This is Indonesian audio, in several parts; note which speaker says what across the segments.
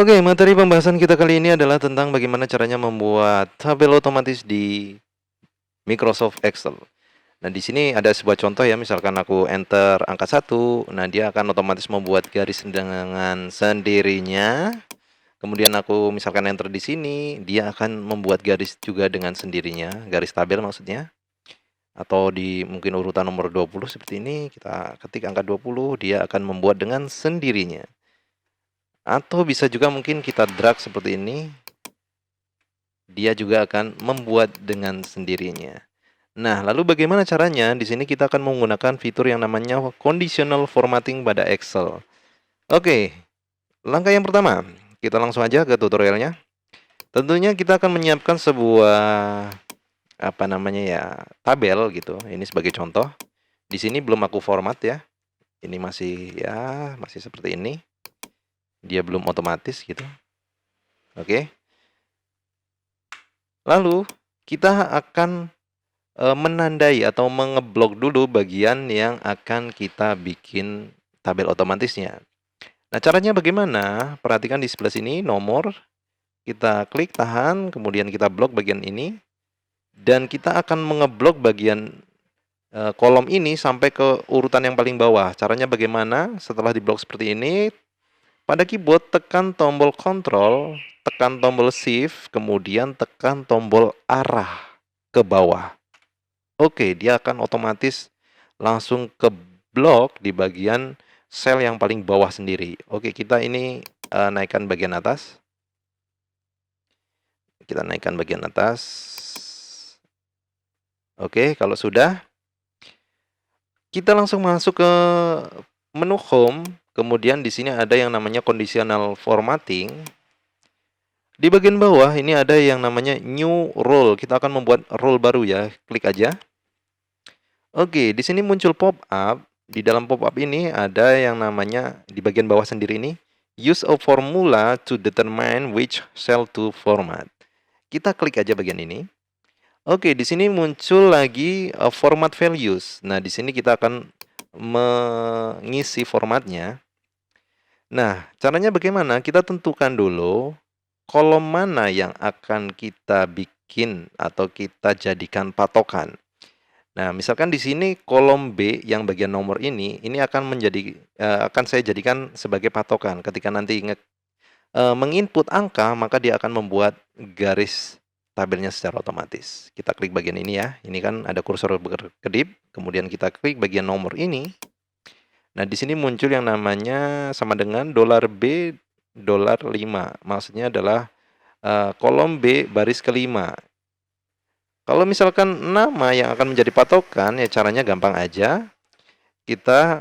Speaker 1: Oke, materi pembahasan kita kali ini adalah tentang bagaimana caranya membuat tabel otomatis di Microsoft Excel. Nah, di sini ada sebuah contoh ya, misalkan aku enter angka 1, nah dia akan otomatis membuat garis dengan sendirinya. Kemudian aku misalkan enter di sini, dia akan membuat garis juga dengan sendirinya, garis tabel maksudnya. Atau di mungkin urutan nomor 20 seperti ini, kita ketik angka 20, dia akan membuat dengan sendirinya. Atau bisa juga mungkin kita drag seperti ini, dia juga akan membuat dengan sendirinya. Nah, lalu bagaimana caranya? Di sini kita akan menggunakan fitur yang namanya conditional formatting pada Excel. Oke, langkah yang pertama, kita langsung aja ke tutorialnya. Tentunya kita akan menyiapkan sebuah tabel gitu. Ini sebagai contoh. Di sini belum aku format ya. Ini masih seperti ini. Dia belum otomatis gitu. Oke. Lalu kita akan menandai atau mengeblok dulu bagian yang akan kita bikin tabel otomatisnya. Nah, caranya bagaimana? Perhatikan di sebelah sini nomor, kita klik tahan, kemudian kita blok bagian ini, dan kita akan mengeblok bagian kolom ini sampai ke urutan yang paling bawah. Caranya bagaimana? Setelah diblok seperti ini, pada keyboard tekan tombol Ctrl, tekan tombol Shift, kemudian tekan tombol arah ke bawah. Oke, dia akan otomatis langsung ke blok di bagian sel yang paling bawah sendiri. Oke, kita ini naikkan bagian atas. Kita naikkan bagian atas. Oke, kalau sudah, kita langsung masuk ke menu Home. Kemudian di sini ada yang namanya conditional formatting. Di bagian bawah ini ada yang namanya new role. Kita akan membuat role baru ya. Klik aja. Oke, di sini muncul pop-up. Di dalam pop-up ini ada yang namanya di bagian bawah sendiri ini, use a formula to determine which cell to format. Kita klik aja bagian ini. Oke, di sini muncul lagi format values. Nah, di sini kita akan mengisi formatnya. Nah, caranya bagaimana? Kita tentukan dulu kolom mana yang akan kita bikin atau kita jadikan patokan. Nah, misalkan di sini kolom B yang bagian nomor ini akan saya jadikan sebagai patokan. Ketika nanti menginput angka, maka dia akan membuat garis tabelnya secara otomatis. Kita klik bagian ini ya. Ini kan ada kursor berkedip, kemudian kita klik bagian nomor ini. Nah, di sini muncul yang namanya sama dengan $B $5. Maksudnya adalah kolom B baris kelima. Kalau misalkan nama yang akan menjadi patokan, ya caranya gampang aja. Kita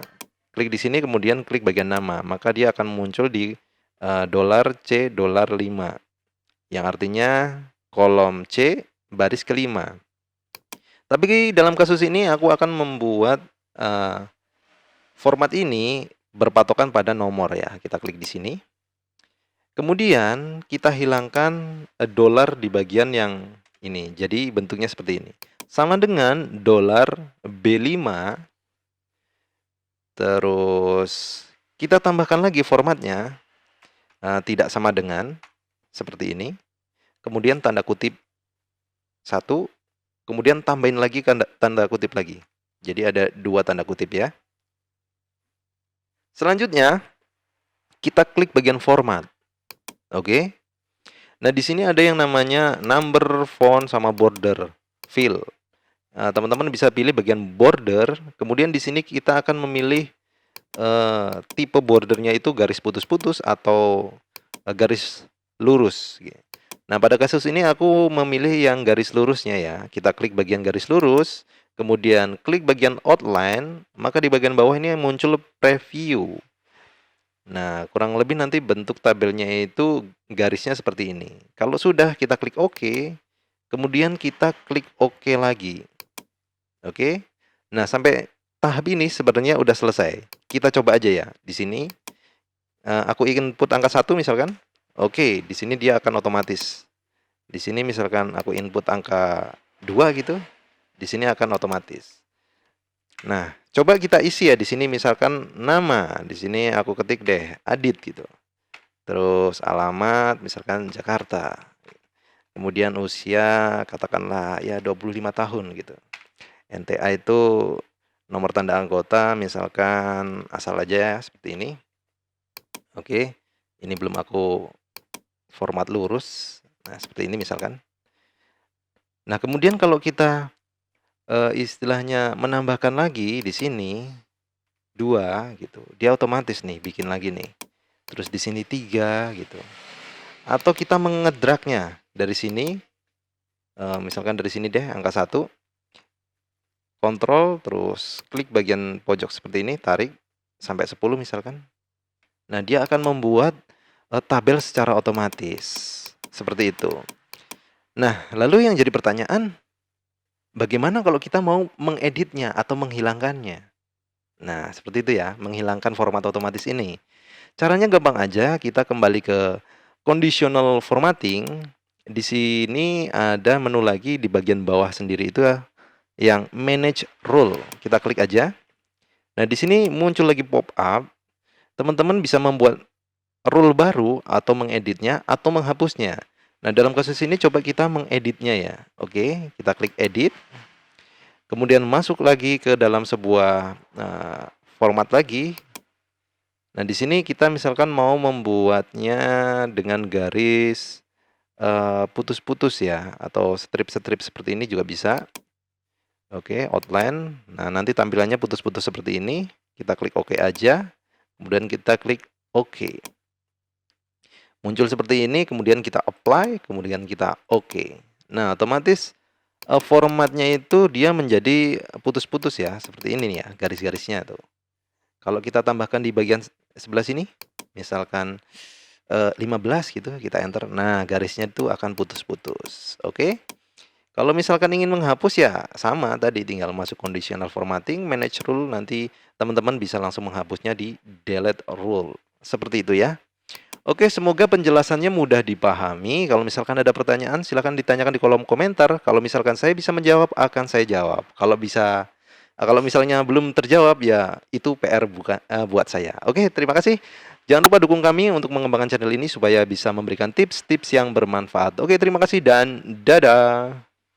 Speaker 1: klik di sini, kemudian klik bagian nama. Maka dia akan muncul di $C $5. Yang artinya kolom C baris kelima. Tapi dalam kasus ini aku akan membuat format ini berpatokan pada nomor ya. Kita klik di sini. Kemudian kita hilangkan dolar di bagian yang ini. Jadi bentuknya seperti ini. Sama dengan $B5. Terus kita tambahkan lagi formatnya. Tidak sama dengan seperti ini. Kemudian tanda kutip 1. Kemudian tambahin lagi tanda kutip lagi. Jadi ada 2 tanda kutip ya. Selanjutnya kita klik bagian format. Oke. Nah, di sini ada yang namanya number, font, sama border, fill. Teman-teman bisa pilih bagian border. Kemudian di sini kita akan memilih tipe bordernya itu garis putus-putus atau garis lurus. Nah, pada kasus ini aku memilih yang garis lurusnya ya. Kita klik bagian garis lurus, kemudian klik bagian outline, maka di bagian bawah ini muncul preview. Nah, kurang lebih nanti bentuk tabelnya itu garisnya seperti ini. Kalau sudah, kita klik OK, kemudian kita klik OK lagi. Oke. Nah, sampai tahap ini sebenarnya udah selesai. Kita coba aja ya. Di sini aku input angka 1 misalkan. Oke, di sini dia akan otomatis. Di sini misalkan aku input angka 2 gitu. Di sini akan otomatis. Nah, coba kita isi ya di sini misalkan nama. Di sini aku ketik deh Adit gitu. terus alamat misalkan Jakarta, kemudian usia katakanlah ya 25 tahun gitu. NTA itu nomor tanda anggota misalkan asal aja ya, seperti ini. Oke, ini belum aku format lurus. Nah, seperti ini misalkan. Nah, kemudian kalau kita istilahnya menambahkan lagi di sini 2 gitu, dia otomatis nih bikin lagi nih. Terus di sini 3 gitu. Atau kita mengedragnya dari sini, misalkan dari sini deh angka 1, kontrol terus klik bagian pojok seperti ini, tarik sampai 10 misalkan. Nah, dia akan membuat tabel secara otomatis, seperti itu. Nah, lalu yang jadi pertanyaan, bagaimana kalau kita mau mengeditnya atau menghilangkannya? Nah, seperti itu ya, menghilangkan format otomatis ini. Caranya gampang aja, kita kembali ke conditional formatting. Di sini ada menu lagi di bagian bawah sendiri itu ya, yang manage rule. Kita klik aja. Nah, di sini muncul lagi pop up. Teman-teman bisa membuat rule baru atau mengeditnya atau menghapusnya. Nah, dalam kasus ini coba kita mengeditnya ya. Oke, kita klik edit. Kemudian masuk lagi ke dalam sebuah format lagi. Nah, di sini kita misalkan mau membuatnya dengan garis putus-putus ya, atau strip-strip seperti ini juga bisa. Oke, outline. Nah, nanti tampilannya putus-putus seperti ini. Kita klik OK aja. Kemudian kita klik OK. Muncul seperti ini, kemudian kita apply, kemudian kita OK. Nah, otomatis formatnya itu dia menjadi putus-putus ya, seperti ini nih ya, garis-garisnya tuh. Kalau kita tambahkan di bagian sebelah sini, misalkan 15 gitu, kita enter. Nah, garisnya itu akan putus-putus. Oke. Kalau misalkan ingin menghapus ya sama tadi, tinggal masuk conditional formatting, manage rule, nanti teman-teman bisa langsung menghapusnya di delete rule. Seperti itu ya. Oke, semoga penjelasannya mudah dipahami. Kalau misalkan ada pertanyaan, silakan ditanyakan di kolom komentar. Kalau misalkan saya bisa menjawab, akan saya jawab. Kalau misalnya belum terjawab, ya itu PR buat saya. Oke, terima kasih. Jangan lupa dukung kami untuk mengembangkan channel ini supaya bisa memberikan tips-tips yang bermanfaat. Oke, terima kasih dan dadah.